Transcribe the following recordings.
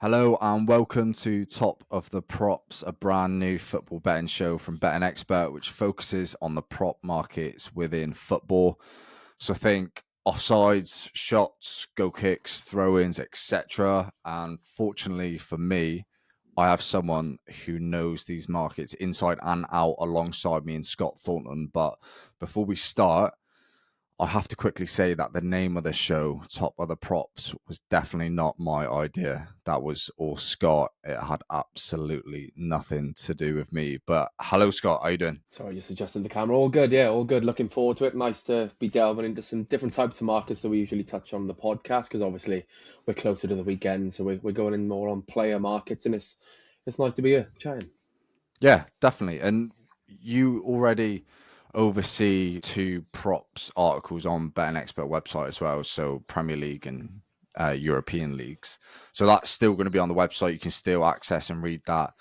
Hello and welcome to Top of the Props, a brand new football betting show from Betting Expert, which focuses on the prop markets within football. So think offsides, shots, goal kicks, throw-ins, etc. And fortunately for me, I have someone who knows these markets inside and out alongside me in Scott Thornton. But before we start, I have to quickly say that the name of the show, Top of the Props, was definitely not my idea. That was all Scott. It had absolutely nothing to do with me. But hello, Scott. How you doing? Sorry, just adjusting the camera. All good, yeah, all good. Looking forward to it. Nice to be delving into some different types of markets that we usually touch on the podcast because obviously we're closer to the weekend, so we're going in more on player markets, and it's nice to be here chatting. Yeah, definitely. And you already oversee two props articles on Betting Expert website as well. So Premier League and European leagues. So that's still going to be on the website. You can still access and read that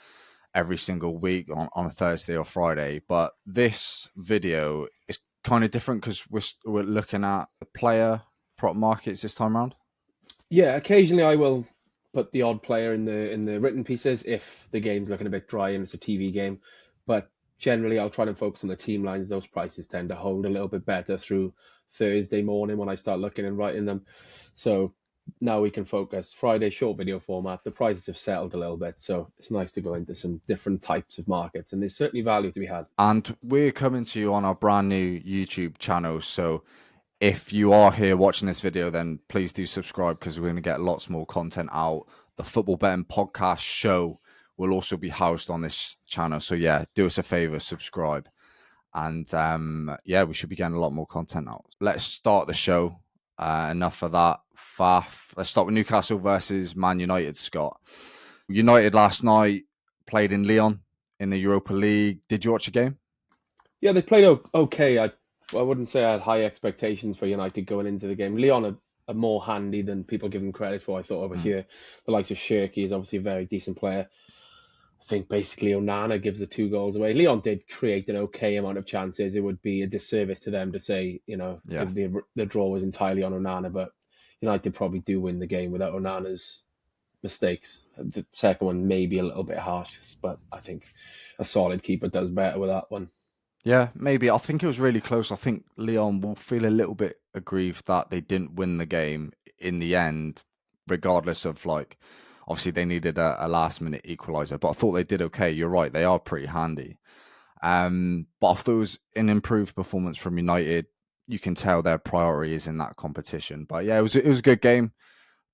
every single week on a Thursday or Friday. But this video is kind of different because we're looking at the player prop markets this time around. Yeah, occasionally I will put the odd player in the written pieces if the game's looking a bit dry and it's a TV game, but generally I'll try and focus on the team lines. Those prices tend to hold a little bit better through Thursday morning when I start looking and writing them. So now we can focus Friday short video format. The prices have settled a little bit, so it's nice to go into some different types of markets, and there's certainly value to be had. And we're coming to you on our brand new YouTube channel. So if you are here watching this video, then please do subscribe because we're going to get lots more content out. The Football Betting Podcast show will also be housed on this channel. So yeah, do us a favor, subscribe. And yeah, we should be getting a lot more content out. Let's start the show. Enough of that faff. Let's start with Newcastle versus Man United, Scott. United last night played in Lyon in the Europa League. Did you watch the game? Yeah, they played okay. I wouldn't say I had high expectations for United going into the game. Leon are more handy than people give them credit for. I thought over Mm. here, the likes of Shirky is obviously a very decent player. I think basically Onana gives the two goals away. Leon did create an okay amount of chances. It would be a disservice to them to say, Yeah. the draw was entirely on Onana, but United probably do win the game without Onana's mistakes. The second one may be a little bit harsh, but I think a solid keeper does better with that one. Yeah, maybe. I think it was really close. I think Leon will feel a little bit aggrieved that they didn't win the game in the end, regardless of like, obviously they needed a last minute equalizer, but I thought they did okay. You're right, they are pretty handy. But I thought it was an improved performance from United. You can tell their priority is in that competition. But yeah, it was a good game.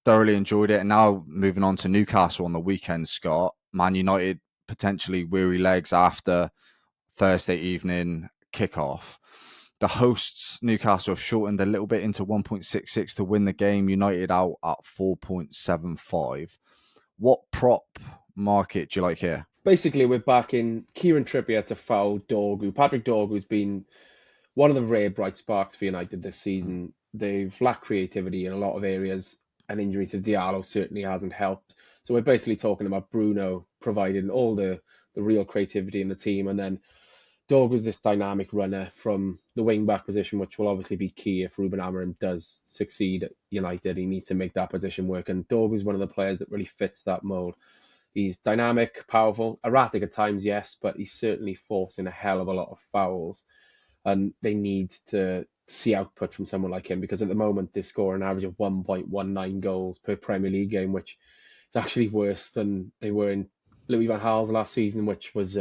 Thoroughly enjoyed it. And now moving on to Newcastle on the weekend, Scott. Man United potentially weary legs after Thursday evening kickoff. The hosts, Newcastle, have shortened a little bit into 1.66 to win the game. United out at 4.75. What prop market do you like here? Basically, we're back in Kieran Trippier to foul Dorgu. Patrick Dorgu's been one of the rare bright sparks for United this season. They've lacked creativity in a lot of areas. An injury to Diallo certainly hasn't helped. So we're basically talking about Bruno providing all the real creativity in the team. And then Dorgu's this dynamic runner from the wing back position, which will obviously be key if Ruben Amorim does succeed at United. He needs to make that position work. And Dorgu's one of the players that really fits that mold. He's dynamic, powerful, erratic at times, yes, but he's certainly forcing a hell of a lot of fouls. And they need to see output from someone like him because at the moment they score an average of 1.19 goals per Premier League game, which is actually worse than they were in Louis van Gaal's last season, which was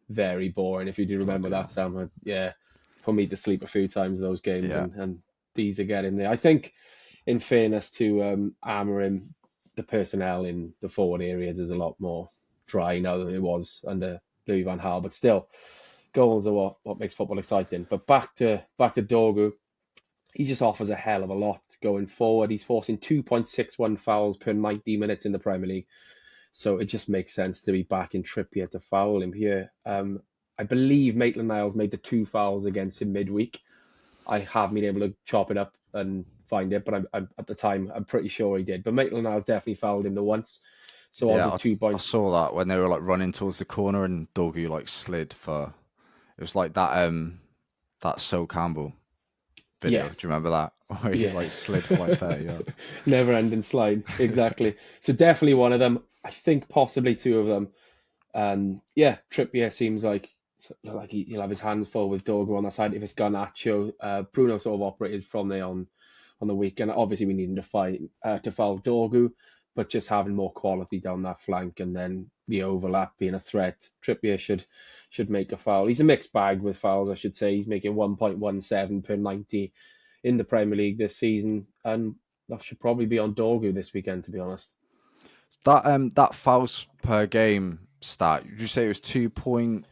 very boring. If you do remember Bloody that, hell. Sam, yeah, put me to sleep a few times those games, Yeah. and these are getting there. I think, in fairness to Amorim, the personnel in the forward areas is a lot more dry now than it was under Louis van Gaal, but still, goals are what makes football exciting. But back to Dorgu, he just offers a hell of a lot going forward. He's forcing 2.61 fouls per 90 minutes in the Premier League. So it just makes sense to be back in Trippier to foul him here. I believe Maitland-Niles made the two fouls against him midweek. I haven't been able to chop it up and find it, but I'm at the time, I'm pretty sure he did. But Maitland-Niles definitely fouled him the once. So odds Yeah, of two I points. saw that when they were like running towards the corner and Dorgu like slid for it was like that that So Campbell video. Yeah, Do you remember that? Where he just yeah. like slid for like 30 yards. Never ending slide. Exactly. So definitely one of them. I think possibly two of them. Yeah, Trippier seems like he'll have his hands full with Dogo on that side. If it's Garnacho, Bruno sort of operated from there on the weekend. Obviously, we need him to foul Dogu, but just having more quality down that flank and then the overlap being a threat. Trippier should make a foul. He's a mixed bag with fouls, I should say. He's making 1.17 per 90 in the Premier League this season, and that should probably be on Dogu this weekend, to be honest. That fouls per game stat, did you say it was 2 point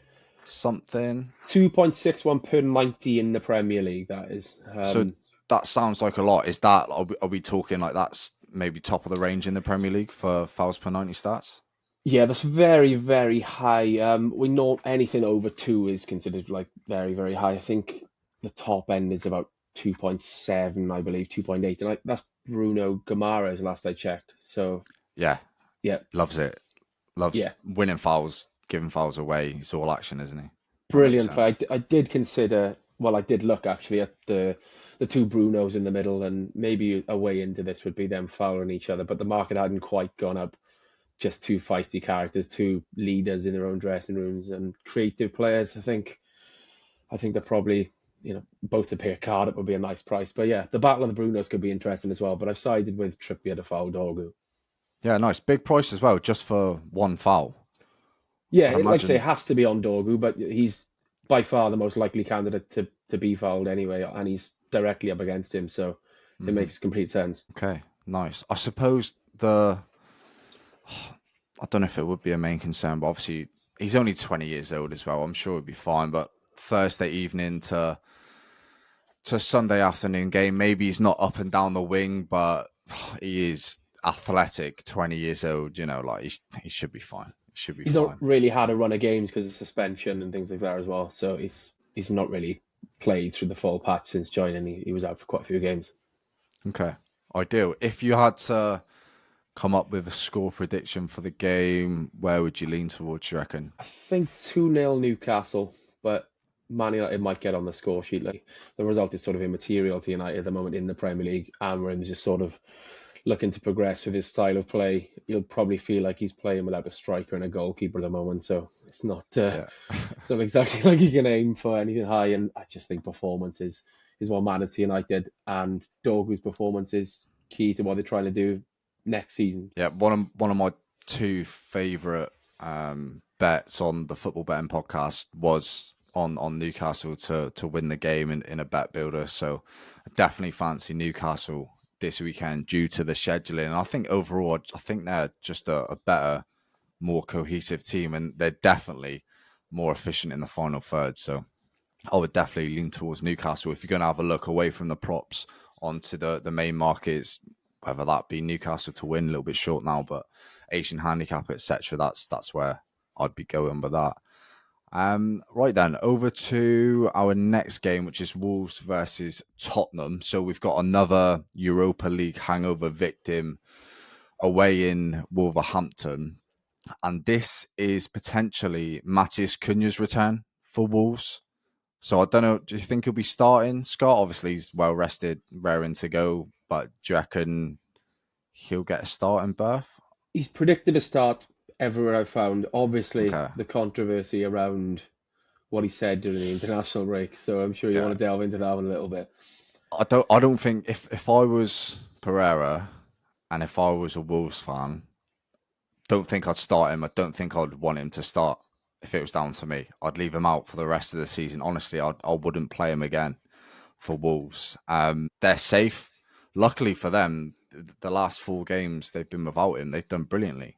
something? 2.61 per 90 in the Premier League, that is. So that sounds like a lot. Is that, are we talking like that's maybe top of the range in the Premier League for fouls per 90 stats? Yeah, that's very, very high. We know anything over two is considered like very, very high. I think the top end is about 2.7, I believe, 2.8. And that's Bruno Gamara's last I checked. So, Yeah, yeah, loves it. Loves yeah, winning fouls, giving fouls away. He's all action, isn't he? That makes brilliant. sense. But I did consider, well, I did look actually at the two Brunos in the middle, and maybe a way into this would be them fouling each other. But the market hadn't quite gone up. Just two feisty characters, two leaders in their own dressing rooms, and creative players. I think they're probably, both to pay a card it would be a nice price. But yeah, the battle of the Brunos could be interesting as well. But I've sided with Trippier to foul Dorgu. Yeah, nice. Big price as well, just for one foul. Yeah, I'd like I say, it imagine. has to be on Dorgu, but he's by far the most likely candidate to be fouled anyway, and he's directly up against him, so it Hmm. makes complete sense. Okay, nice. I suppose I don't know if it would be a main concern, but obviously he's only 20 years old as well. I'm sure he'd be fine. But Thursday evening to Sunday afternoon game, maybe he's not up and down the wing, but he is athletic, 20 years old. Like he should be fine. He should be He's not fine. really had a run of games because of suspension and things like that as well, so he's not really played through the full patch since joining. He was out for quite a few games. Okay, ideal. If you had to come up with a score prediction for the game, where would you lean towards, you reckon? I think 2-0 Newcastle, but Man United might get on the score sheet. Like the result is sort of immaterial to United at the moment in the Premier League. Amram's just sort of looking to progress with his style of play. You'll probably feel like he's playing without a striker and a goalkeeper at the moment, so Yeah. it's not exactly like he can aim for anything high. And I just think performance is what matters to United, and Dorgu's performance is key to what they're trying to do next season. Yeah, one of my two favourite bets on the football betting podcast was on Newcastle to win the game in a bet builder. So I definitely fancy Newcastle this weekend due to the scheduling. And I think overall, I think they're just a better, more cohesive team, and they're definitely more efficient in the final third. So I would definitely lean towards Newcastle. If you're going to have a look away from the props onto the main markets, whether that be Newcastle to win, a little bit short now, but Asian handicap, etc. That's where I'd be going with that. Right then, over to our next game, which is Wolves versus Tottenham. So we've got another Europa League hangover victim away in Wolverhampton, and this is potentially Matheus Cunha's return for Wolves. So I don't know. Do you think he'll be starting? Scott, obviously, he's well rested, raring to go. But do you reckon he'll get a starting berth? He's predicted a start everywhere I've found. Obviously, Okay. the controversy around what he said during the international break. So I'm sure you Yeah. want to delve into that one a little bit. I don't think if I was Pereira and if I was a Wolves fan, don't think I'd start him. I don't think I'd want him to start if it was down to me. I'd leave him out for the rest of the season. Honestly, I wouldn't play him again for Wolves. They're safe. Luckily for them, the last four games they've been without him, they've done brilliantly.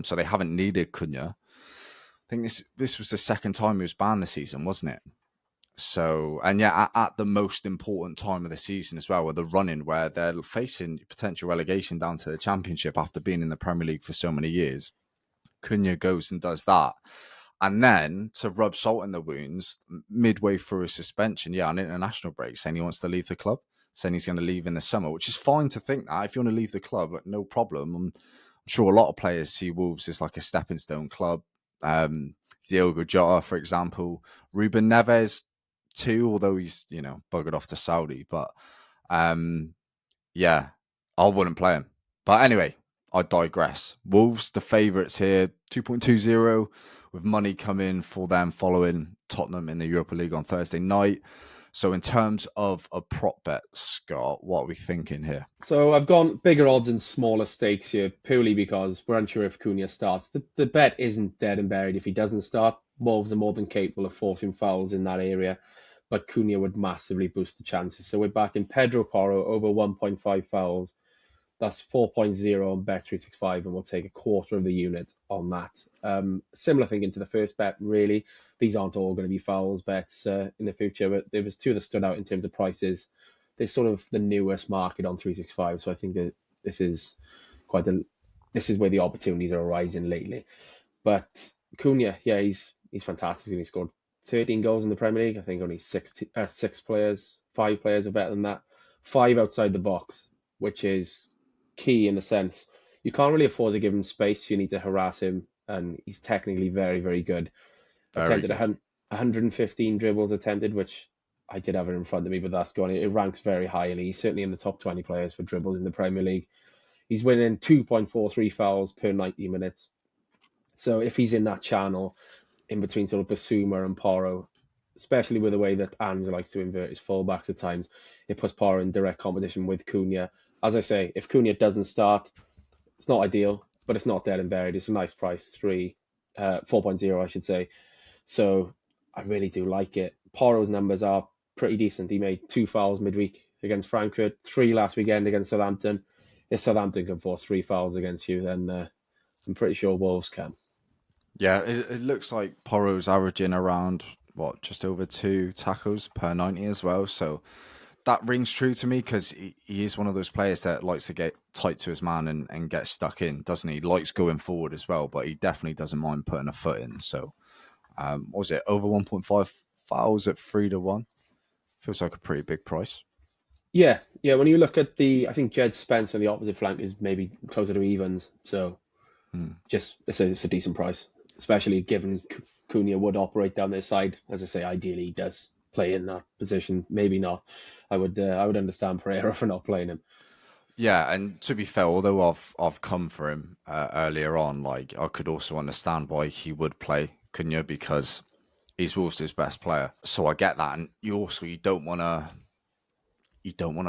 So they haven't needed Cunha. I think this was the second time he was banned this season, wasn't it? So, and yeah, at the most important time of the season as well, with the running where they're facing potential relegation down to the Championship after being in the Premier League for so many years, Cunha goes and does that. And then to rub salt in the wounds, midway through his suspension, on international break, saying he wants to leave the club, saying he's going to leave in the summer, which is fine to think that. If you want to leave the club, no problem. I'm sure a lot of players see Wolves as like a stepping stone club. Diogo Jota, for example, Ruben Neves 2, although he's, buggered off to Saudi. But yeah, I wouldn't play him. But anyway, I digress. Wolves, the favourites here, 2.20, with money coming for them following Tottenham in the Europa League on Thursday night. So in terms of a prop bet, Scott, what are we thinking here? So I've gone bigger odds and smaller stakes here purely because we're unsure if Cunha starts. The bet isn't dead and buried if he doesn't start. Wolves are more than capable of forcing fouls in that area, but Cunha would massively boost the chances. So we're backing Pedro Porro over 1.5 fouls. That's 4.0 on Bet365, and we'll take a quarter of the unit on that. Similar thinking to the first bet, really. These aren't all going to be fouls bets in the future, but there was two that stood out in terms of prices. They're sort of the newest market on 365, so I think that this is this is where the opportunities are arising lately. But Cunha, yeah, he's fantastic. He scored 13 goals in the Premier League. I think only five players are better than that. Five outside the box, which is key in the sense you can't really afford to give him space. You need to harass him, and he's technically very, very good. Very Attempted good. 115 dribbles attempted, which I did have it in front of me, but that's gone. It ranks very highly. He's certainly in the top 20 players for dribbles in the Premier League. He's winning 2.43 fouls per 90 minutes. So if he's in that channel in between sort of Basuma and Porro, especially with the way that Ange likes to invert his fullbacks at times, it puts Porro in direct competition with Cunha. As I say, if Cunha doesn't start, it's not ideal, but it's not dead and buried. It's a nice price, 4.0, I should say. So I really do like it. Porro's numbers are pretty decent. He made 2 fouls midweek against Frankfurt, 3 last weekend against Southampton. If Southampton can force 3 fouls against you, then I'm pretty sure Wolves can. Yeah, it looks like Porro's averaging around, just over 2 tackles per 90 as well. So that rings true to me because he is one of those players that likes to get tight to his man and get stuck in, doesn't he? He likes going forward as well, but he definitely doesn't mind putting a foot in. So, what was it? Over 1.5 fouls at 3-1. Feels like a pretty big price. Yeah, yeah. When you look at I think Jed Spence on the opposite flank is maybe closer to evens. So Hmm. just it's a decent price, especially given Cunha would operate down their side. As I say, ideally he does play in that position. Maybe not. I would understand Pereira for not playing him. Yeah, and to be fair, although I've come for him earlier on, like I could also understand why he would play Cunha because he's Wolves' best player. So I get that, and you don't want to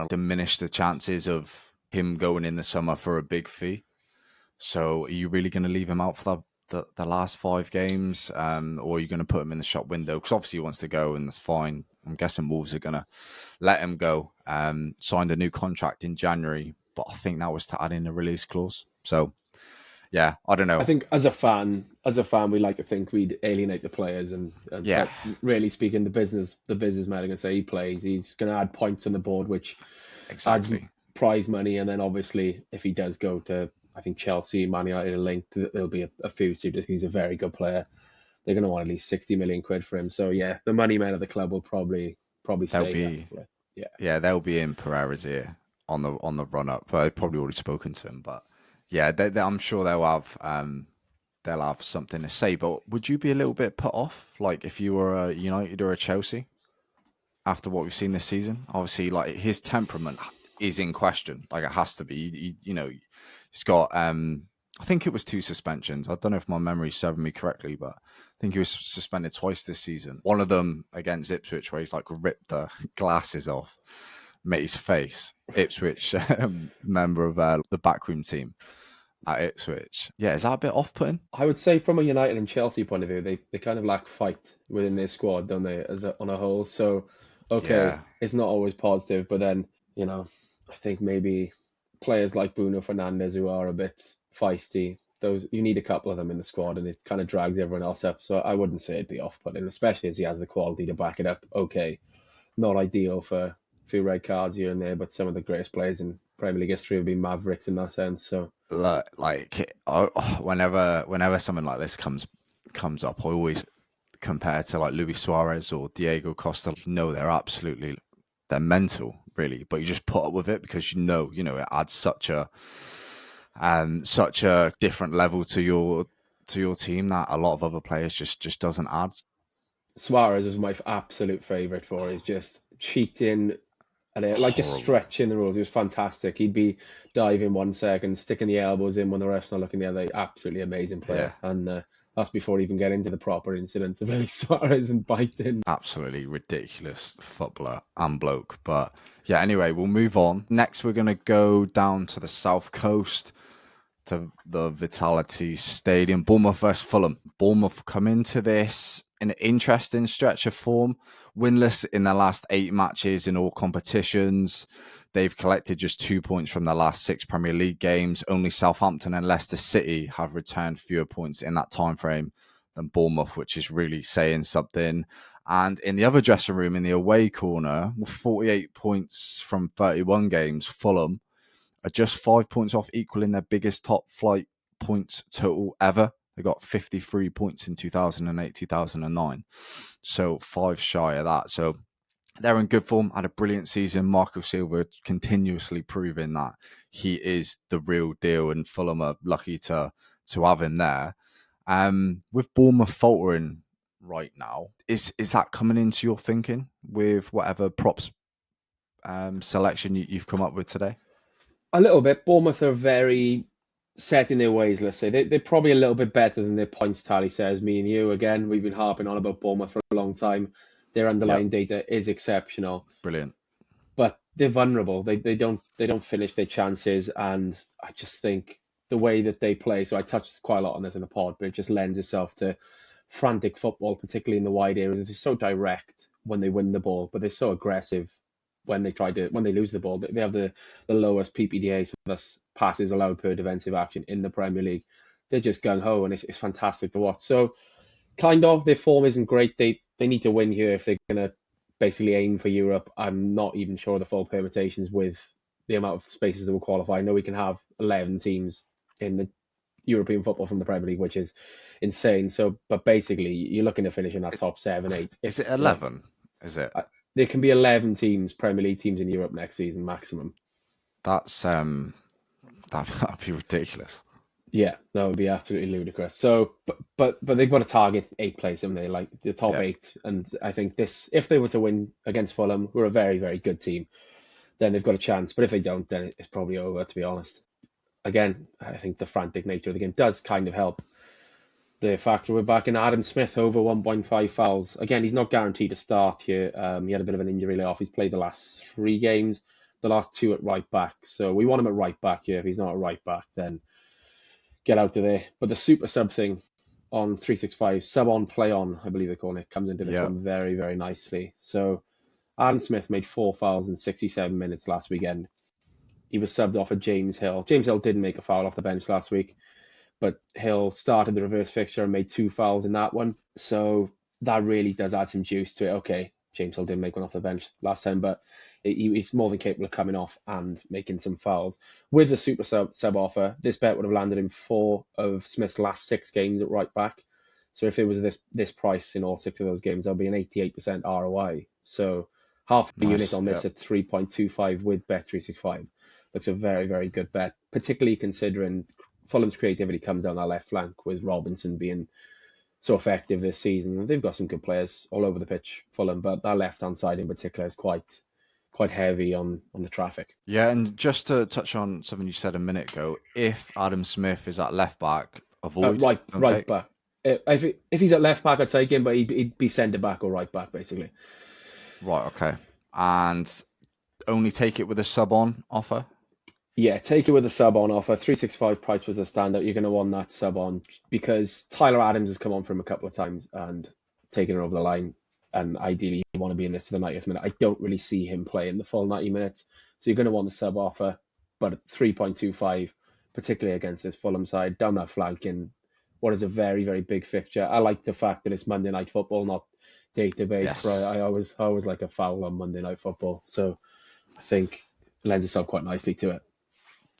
diminish the chances of him going in the summer for a big fee. So are you really going to leave him out for the last 5 games, or are you going to put him in the shop window? Because obviously he wants to go, and that's fine. I'm guessing Wolves are going to let him go. Signed a new contract in January, but I think that was to add in a release clause. So yeah, I don't I know. think as a fan, we like to think we'd alienate the players, Yeah, but really speaking, the businessman are going to say he plays, he's going to add points on the board, which adds exactly. prize money, and then obviously if he does go to, I think Chelsea, Man United are linked, there'll be a few suitors. He's a very good player. They're going to want at least 60 million quid for him. So yeah, the money men of the club will probably They'll say he has to be play. Yeah. Yeah, they'll be in Pereira's ear on the run up. But I've probably already spoken to him. But yeah, I'm sure they'll have something to say. But would you be a little bit put off, like if you were a United or a Chelsea after what we've seen this season? Obviously, like his temperament is in question. Like it has to be. He's got. I think it was 2 suspensions. I don't know if my memory's serving me correctly, but I think he was suspended twice this season. One of them against Ipswich, where he's like ripped the glasses off mate's face. Ipswich member of the backroom team at Ipswich. Yeah, is that a bit off-putting? I would say from a United and Chelsea point of view, they kind of lack fight within their squad, don't they, on a whole? So, okay, Yeah, it's not always positive, but then, you know, I think maybe players like Bruno Fernandes who are a bit feisty, those you need a couple of them in the squad, and it kind of drags everyone else up. So I wouldn't say it'd be off-putting, especially as he has the quality to back it up. Okay, not ideal for a few red cards here and there, but some of the greatest players in Premier League history have been Mavericks in that sense. So look, like whenever something like this comes up, I always compare to like Luis Suarez or Diego Costa. No, they're mental, really, but you just put up with it because it adds such a different level to your team that a lot of other players just doesn't add. Suarez was my absolute favourite for his just cheating and like just Horrible. stretching the rules. He was fantastic. He'd be diving 1 second, sticking the elbows in when the ref's not looking the other. Absolutely amazing Yeah, player. And that's before even getting into the proper incidents of Luis Suarez and biting. absolutely ridiculous footballer and bloke. But yeah, anyway, we'll move on. Next, we're going to go down to the south coast to the Vitality Stadium. Bournemouth versus Fulham. Bournemouth come into this in an interesting stretch of form, winless in their last 8 matches in all competitions. They've collected just 2 points from their last 6 Premier League games. Only Southampton and Leicester City have returned fewer points in that time frame than Bournemouth, which is really saying something. And in the other dressing room, in the away corner, with 48 points from 31 games, Fulham are just 5 points off equaling their biggest top flight points total ever. They got 53 points in 2008, 2009. So 5 shy of that. So they're in good form, had a brilliant season. Marco Silva continuously proving that he is the real deal, and Fulham are lucky to have him there. With Bournemouth faltering right now, is that coming into your thinking with whatever props selection you've come up with today? A little bit. Bournemouth are very set in their ways, let's say. They're probably a little bit better than their points tally says, me and you. Again, we've been harping on about Bournemouth for a long time. Their Yep, underlying data is exceptional, brilliant. but they're vulnerable. They don't finish their chances, and I just think the way that they play. So I touched quite a lot on this in the pod, but it just lends itself to frantic football, particularly in the wide areas. They're so direct when they win the ball, but they're so aggressive when they lose the ball. They have the lowest PPDA, so that's passes allowed per defensive action in the Premier League. They're just gung ho, and it's fantastic to watch. So kind of their form isn't great. They need to win here if they're gonna basically aim for Europe. I'm not even sure the full permutations with the amount of spaces that will qualify. I know we can have 11 teams in the European football from the Premier League, which is insane. So, but basically, you're looking to finish in that top 7, 8. Is it If 11? Is it? there can be 11 teams, Premier League teams in Europe next season maximum. That's that'd be ridiculous. Yeah, that would be absolutely ludicrous. So, but they've got to target 8th place, haven't they? Like the top Yeah. 8. And I think this, if they were to win against Fulham, who are a very, very good team, then they've got a chance. But if they don't, then it's probably over, to be honest. Again, I think the frantic nature of the game does kind of help. The fact that we're back in Adam Smith over 1.5 fouls. Again, he's not guaranteed to start here. He had a bit of an injury layoff. He's played the last 3 games, the last 2 at right back. So we want him at right back here. If he's not at right back, then get out of there. But the super sub thing on 365, sub on, play on, I believe they call it, comes into this Yeah. one very, very nicely. So Adam Smith made 4 fouls in 67 minutes last weekend. He was subbed off at James Hill. James Hill didn't make a foul off the bench last week, but Hill started the reverse fixture and made 2 fouls in that one. So that really does add some juice to it. Okay, James Hill didn't make one off the bench last time, but he's more than capable of coming off and making some fouls. With the super sub offer, this bet would have landed in 4 of Smith's last 6 games at right back. So if it was this price in all 6 of those games, there'll be an 88% ROI. So half a unit Nice. on Yeah. this at 3.25 with Bet365 looks a very, very good bet, particularly considering Fulham's creativity comes down that left flank with Robinson being so effective this season. They've got some good players all over the pitch, Fulham, but that left-hand side in particular is quite heavy on the traffic. Yeah, and just to touch on something you said a minute ago, if Adam Smith is at left back, avoid, don't Right take. back. If he's at left back, I'd take him, but he'd be centre back or right back basically. Right, okay. And only take it with a sub on offer. Yeah, take it with a sub on offer. 365 price was a standout. You're going to want that sub on because Tyler Adams has come on for him a couple of times and taken it over the line. And ideally, you want to be in this to the 90th minute. I don't really see him playing the full 90 minutes. So you're going to want the sub offer. But at 3.25, particularly against this Fulham side, down that flank in what is a very, very big fixture. I like the fact that it's Monday Night Football, not database. Right? Yes. I always like a foul on Monday Night Football. So I think it lends itself quite nicely to it.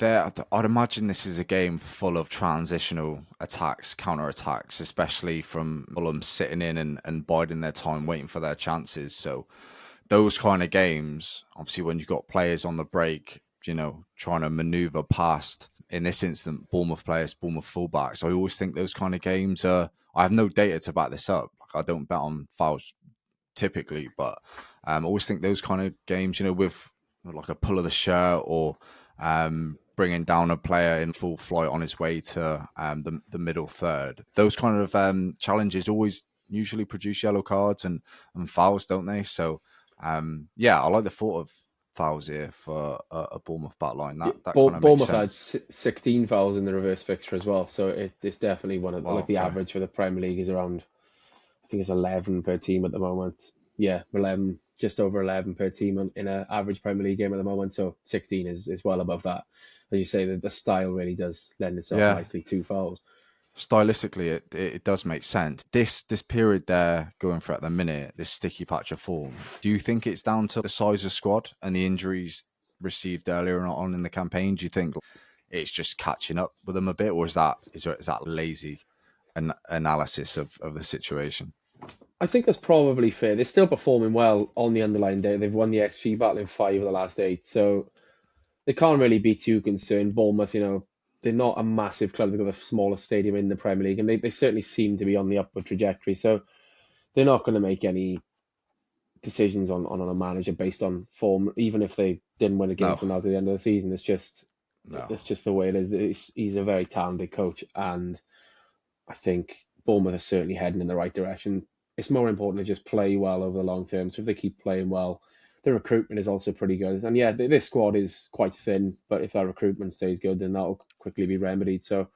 I'd imagine this is a game full of transitional attacks, counter attacks, especially from Fulham sitting in and biding their time, waiting for their chances. So those kind of games, obviously, when you've got players on the break, trying to maneuver past, in this instance, Bournemouth players, Bournemouth fullbacks. I always think those kind of games are. I have no data to back this up. I don't bet on fouls typically, but I always think those kind of games, with like a pull of the shirt or bringing down a player in full flight on his way to the middle third, those kind of challenges always usually produce yellow cards and fouls, don't they? So I like the thought of fouls here for a Bournemouth backline. That kind of makes Bournemouth had sense. 16 fouls in the reverse fixture as well, so it's definitely one of like Wow, the okay. average for the Premier League is around, I think it's 11 per team at the moment. Yeah, 11, just over 11 per team in an average Premier League game at the moment. So 16 is well above that. As you say, the style really does lend itself Yeah, nicely to fouls. stylistically, it does make sense. This period they're going for at the minute, this sticky patch of form. Do you think it's down to the size of squad and the injuries received earlier on in the campaign? Do you think it's just catching up with them a bit, or is that lazy analysis of the situation? I think that's probably fair. They're still performing well on the underlying day. They've won the XG battle in 5 of the last 8, so they can't really be too concerned. Bournemouth, they're not a massive club. They've got the smallest stadium in the Premier League, and they certainly seem to be on the upward trajectory. So they're not going to make any decisions on a manager based on form, even if they didn't win a game No, from now to the end of the season. no. It's just the way it is. He's a very talented coach, and I think Bournemouth are certainly heading in the right direction. It's more important to just play well over the long term. So if they keep playing well, the recruitment is also pretty good. And yeah, this squad is quite thin, but if that recruitment stays good, then that'll quickly be remedied. So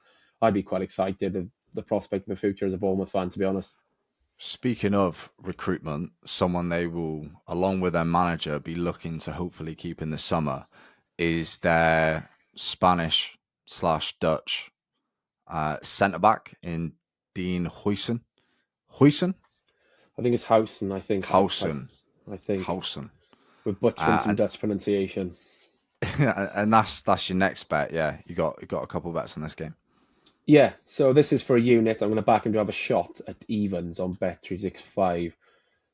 I'd be quite excited of the prospect of the future as a Bournemouth fan, to be honest. Speaking of recruitment, someone they will, along with their manager, be looking to hopefully keep in the summer is their Spanish slash Dutch centre back in Dean Huijsen. Huijsen? I think it's Housen. Housen. I think Housen. we're butchering some And Dutch pronunciation. and that's your next bet. Yeah, you got a couple bets on this game. Yeah, so this is for a unit. I'm going to back him to have a shot at evens on Bet365.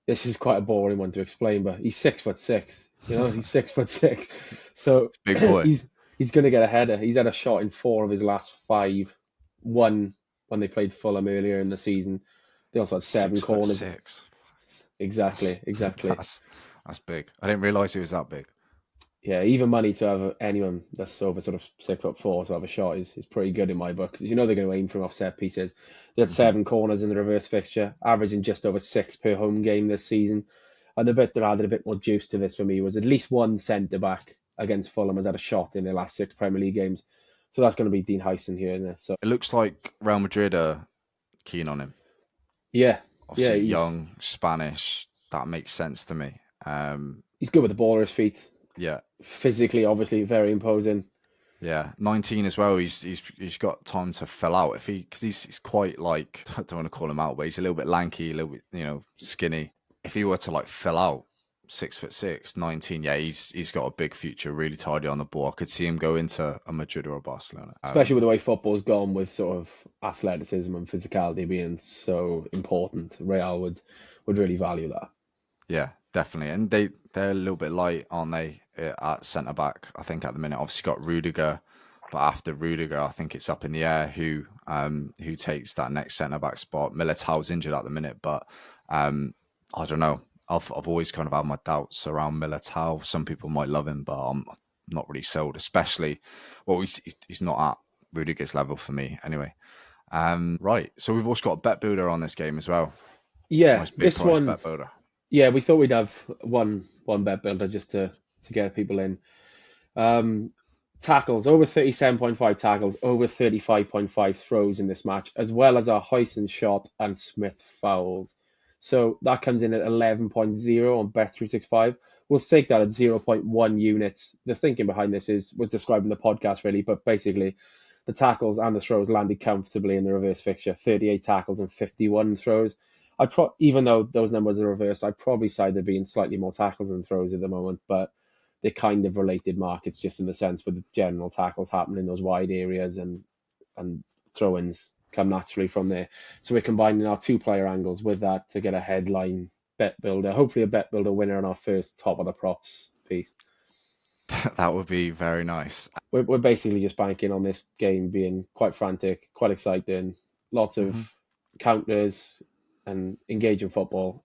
This is quite a boring one to explain, but he's 6'6". He's 6'6". So Big boy. he's going to get a header. He's had a shot in 4 of his last 5. One when they played Fulham earlier in the season. They also had 7 6 foot corners. 6. Exactly, That's exactly. that's big. I didn't realize he was that big. Yeah, even money to have anyone that's over sort of 6'4" to have a shot is pretty good in my book. 'Cause they're going to aim from off set pieces. They had Hmm. 7 corners in the reverse fixture, averaging just over 6 per home game this season. And the bit that added a bit more juice to this for me was at least one centre back against Fulham has had a shot in their last 6 Premier League games. So that's going to be Dean Huyson here. Isn't it? So It looks like Real Madrid are keen on him. yeah, yeah, Obviously, young Spanish. That makes sense to me. he's good with the ball at his feet. Yeah, Physically, obviously, very imposing. yeah. 19 as well. He's got time to fill out if because he's quite like I don't want to call him out, but he's a little bit lanky, a little bit skinny. If he were to like fill out 6'6", 19, yeah, he's got a big future. Really tidy on the ball. I could see him go into a Madrid or a Barcelona. Especially with the way football's gone with sort of athleticism and physicality being so important. Real would really value that. Yeah, definitely. And they're a little bit light, aren't they, at centre back? I think at the minute, obviously got Rudiger, but after Rudiger, I think it's up in the air who takes that next centre back spot. Militao's injured at the minute, but I don't know. I've always kind of had my doubts around Militao. Some people might love him, but I'm not really sold. Especially, well, he's not at Rudiger's level for me anyway. Right. So we've also got a bet builder on this game as well. Yeah, Nice big this price one. bet builder. Yeah, we thought we'd have one bet builder just to get people in. Um, Tackles over 37.5 tackles, over 35.5 throws in this match, as well as our Huyson shot and Smith fouls. So that comes in at 11.0 on Bet365. We'll take that at zero point 0.1 units. The thinking behind this was described in the podcast really, but basically the tackles and the throws landed comfortably in the reverse fixture. 38 tackles and 51 throws. Even though those numbers are reversed, I'd probably side there being slightly more tackles than throws at the moment, but they're kind of related markets just in the sense with the general tackles happening in those wide areas and throw-ins come naturally from there. So we're combining our 2 player angles with that to get a headline bet builder, hopefully a bet builder winner on our first top of the props piece. That would be very nice. We're basically just banking on this game being quite frantic, quite exciting, lots of Hmm. counters, and engage in football.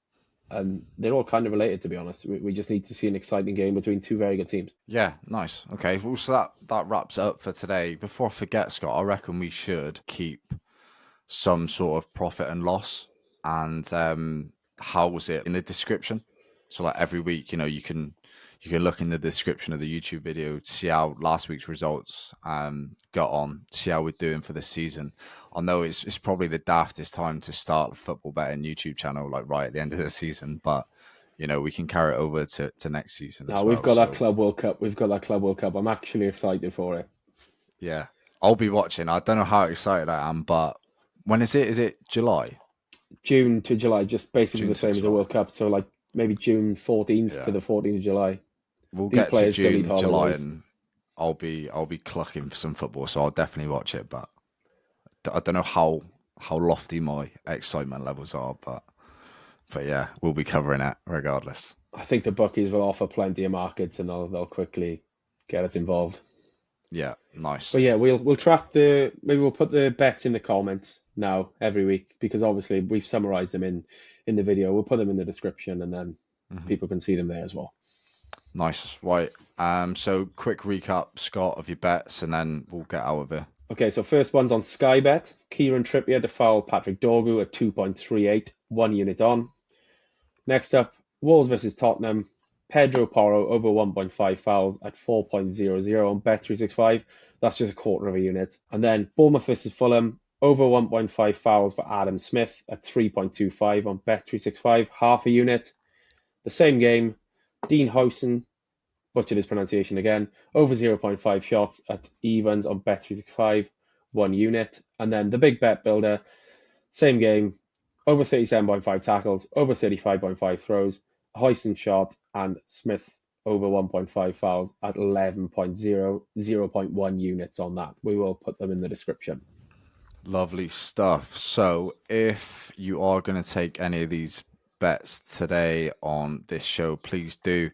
And they're all kind of related, to be honest. We just need to see an exciting game between two very good teams. Yeah, nice. Okay, well, so that wraps it up for today. Before I forget, Scott, I reckon we should keep some sort of profit and loss, and how was it in the description? So like every week, you can look in the description of the YouTube video, see how last week's results got on, see how we're doing for the season. I know it's probably the daftest time to start a football betting YouTube channel, like right at the end of the season, but we can carry it over to next season Now as we've well. got that So Club World Cup. We've got that Club World Cup. I'm actually excited for it. yeah, I'll be watching. I don't know how excited I am, but when is it? Is it July? June to July, just basically June the to same as the July. World Cup. So like maybe June 14th to Yeah. the 14th of July. We'll These get to players still need June, July, holidays. and I'll be clucking for some football, so I'll definitely watch it. But I don't know how lofty my excitement levels are, but yeah, we'll be covering it regardless. I think the bookies will offer plenty of markets, and they'll quickly get us involved. Yeah, nice. But yeah, we'll track maybe we'll put the bets in the comments now every week, because obviously we've summarized them in the video. We'll put them in the description, and then people can see them there as well. Nice. Right. So quick recap, Scott, of your bets, and then we'll get out of here. Okay, so first one's on Sky Bet. Kieran Trippier to foul Patrick Dorgu at 2.38, 1 unit on. Next up, Wolves versus Tottenham. Pedro Porro over 1.5 fouls at 4.00 on Bet365. That's just a quarter of a unit. And then Bournemouth versus Fulham. Over 1.5 fouls for Adam Smith at 3.25 on Bet365. Half a unit. The same game, Dean Howson, butchered his pronunciation again, over 0.5 shots at evens on Bet365. 1 unit. And then the big bet builder, same game, over 37.5 tackles, over 35.5 throws, Hoyson shot, and Smith over 1.5 fouls at 11.0, 0.1 units on that. We will put them in the description. Lovely stuff. So if you are going to take any of these bets today on this show, please do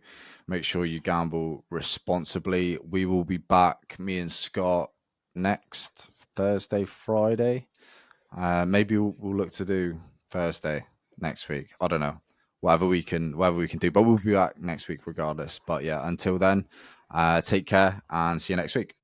make sure you gamble responsibly. We will be back, me and Scott, next Thursday, Friday. Maybe we'll look to do Thursday next week. I don't know. Whatever we can do. But we'll be back next week regardless. But yeah, until then, take care and see you next week.